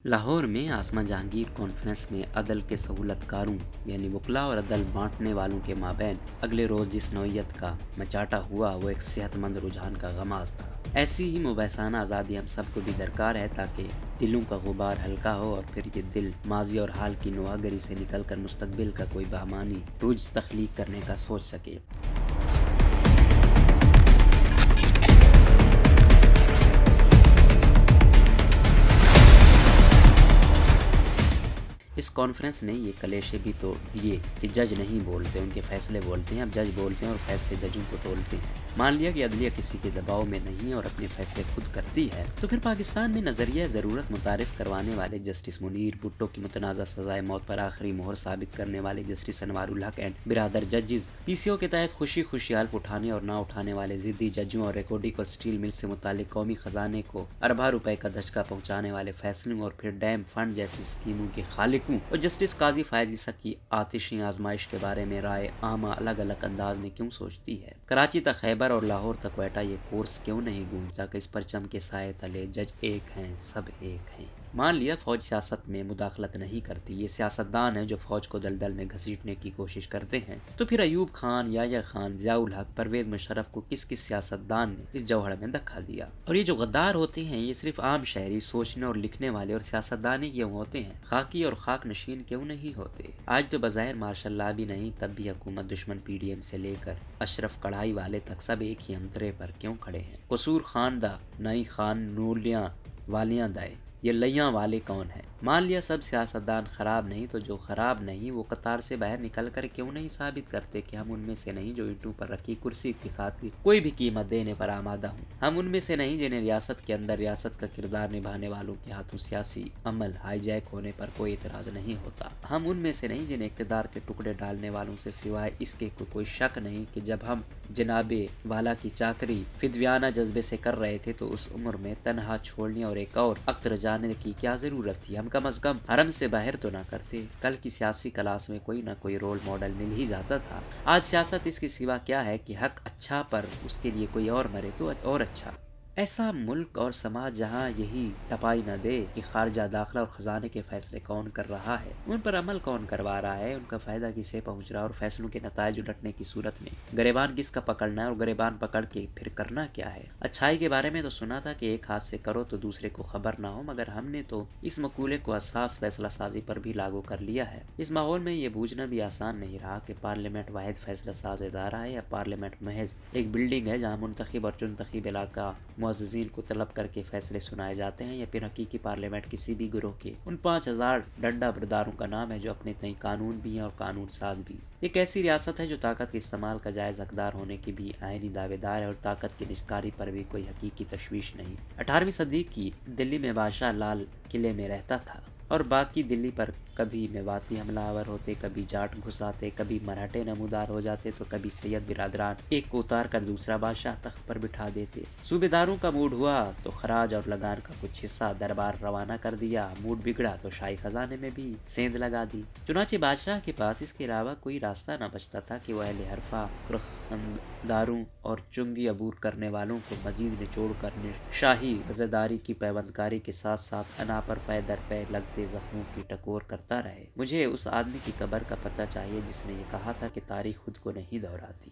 लाहौर में आसमा जहांगीर कॉन्फ्रेंस में अदल के सहूलतकारों यानी वकला और अदल बांटने वालों के माबैन अगले रोज जिस नौयत का मचाटा हुआ वो एक सेहतमंद रुझान का गमाज था। ऐसी ही मुबैसाना आज़ादी हम सबको भी दरकार है ताकि दिलों का गुबार हल्का हो और फिर ये दिल माजी और हाल की नुआगरी से निकल कर मुस्तकबिल का कोई बहमानी रूज तख्लीक करने का सोच सके। इस कॉन्फ्रेंस ने ये कलेशे भी तोड़ दिए कि जज नहीं बोलते, उनके फैसले बोलते हैं। अब जज बोलते हैं और फैसले जजों को तोड़ते हैं। मान लिया कि अदलिया किसी के दबाव में नहीं और अपने फैसले खुद करती है, तो फिर पाकिस्तान में नजरिया ज़रूरत मुतारिफ करवाने वाले जस्टिस मुनीर भुट्टो की मुतनाज़ा सजाए मौत पर आखिरी मोहर साबित करने वाले जस्टिस अनवारुल हक एंड बिरादर जजेस, पीसीओ के तहत खुशी खुशियाल उठाने और ना उठाने वाले जिद्दी जजों और रिकॉर्डिंग और स्टील मिल से मुतालिक कौमी खजाने को अरबा रुपए का धचका पहुंचाने वाले फैसलों और फिर डैम फंड जैसी स्कीमों के खालिकों और जस्टिस काजी फायज ईसा की आतिशी आजमाइश के बारे में राय आमा अलग अलग अंदाज में क्यों सोचती है। कराची तक खैबर और लाहौर तक क्वेटा ये कोर्स क्यों नहीं गूंजता कि इस परचम के साए तले जज एक हैं, सब एक हैं। मान लिया फौज सियासत में मुदाखलत नहीं करती, ये सियासतदान है जो फौज को दलदल में घसीटने की कोशिश करते हैं, तो फिर अयूब खान, याया खान, जियाउल हक, परवेज मुशर्रफ को किस किस सियासतदान ने इस जौहड़ में धक्का दिया। और ये जो गद्दार होते हैं ये सिर्फ आम शहरी, सोचने और लिखने वाले और सियासतदान ही क्यों होते हैं, खाकी और खाक नशीन क्यों नहीं होते। आज तो बज़ाहिर मार्शल लॉ भी नहीं, तब भी हुकूमत दुश्मन पीडीएम से लेकर अशरफ कढ़ाई वाले तक सब एक ही अंतरे पर क्यों खड़े हैं। कसूर खान दा नई खान नूलियां वालियां दाए, ये लैयां वाले कौन है। मान लिया सब सियासतदान खराब नहीं, तो जो खराब नहीं वो कतार से बाहर निकल कर क्यों नहीं साबित करते कि हम उनमें से नहीं जो ईंटों पर रखी कुर्सी की खातिर कोई भी कीमत देने पर आमादा हूँ। हम उनमें से नहीं जिन्हें रियासत के अंदर रियासत का किरदार निभाने वालों के हाथों सियासी अमल हाईजैक होने पर कोई एतराज नहीं होता। हम उनमें से नहीं जिन्हें इक़्तिदार के टुकड़े डालने वालों से सिवाय इसके कोई शक नहीं कि जब हम जनाबे वाला की चाकरी फिदवियाना जज्बे से कर रहे थे तो उस उम्र में तनहा छोड़ने और एक और अख्तर जाने की क्या जरूरत थी। हम कम अज कम हरम से बाहर तो ना करते। कल की सियासी क्लास में कोई ना कोई रोल मॉडल मिल ही जाता था। आज सियासत इसके सिवा क्या है कि हक अच्छा पर उसके लिए कोई और मरे तो और अच्छा। ऐसा मुल्क और समाज जहाँ यही टपाई न दे कि खारजा दाखिला और खजाने के फैसले कौन कर रहा है, उन पर अमल कौन करवा रहा है, उनका फायदा किसे पहुंच रहा है और फैसलों के नतायज उलटने की सूरत में गरेबान किसका पकड़ना है और गरेबान पकड़ के फिर करना क्या है। अच्छाई के बारे में तो सुना था कि एक हाथ से करो तो दूसरे को खबर ना हो, मगर हमने तो इस मकूले को हसास फैसला साजी पर भी लागू कर लिया है। इस माहौल में ये बूझना भी आसान नहीं रहा कि पार्लियामेंट वाहिद फैसला साज इदारा है या पार्लियामेंट महज एक बिल्डिंग है जहाँ मुंतखब और चुनतखब इलाका मुअज़्ज़िज़ीन को तलब करके फैसले सुनाए जाते हैं, या फिर हकीकी पार्लियामेंट किसी भी गिरोह के उन 5000 डंडा बरदारों का नाम है जो अपने तय कानून भी हैं और कानून साज भी। एक ऐसी रियासत है जो ताकत के इस्तेमाल का जायज़ हकदार होने की भी आईनी दावेदार है और ताकत की निष्कारी पर भी कोई हकीकी तशवीश नहीं। 18वीं सदी की दिल्ली में बादशाह लाल किले में रहता था और बाकी दिल्ली पर कभी मेवाती हमलावर होते, कभी जाट घुस आते, कभी मराठे नमूदार हो जाते, तो कभी सैयद बिरादरान एक को उतार कर दूसरा बादशाह तख्त पर बिठा देते। सूबेदारों का मूड हुआ तो खराज और लगान का कुछ हिस्सा दरबार रवाना कर दिया, मूड बिगड़ा तो शाही खजाने में भी सेंध लगा दी। चुनाचे बादशाह के पास इसके अलावा कोई रास्ता न बचता था कि वह अहले हरफा, खुरखंदारों और चुंगी अबूर करने वालों को मजीद निचोड़ कर शाही वज़ेदारी की पैबंदकारी के साथ साथ अना पर पै दर पै लगते जख्मों की टकोर करता रहे। मुझे उस आदमी की कब्र का पता चाहिए जिसने ये कहा था कि तारीख खुद को नहीं दोहराती।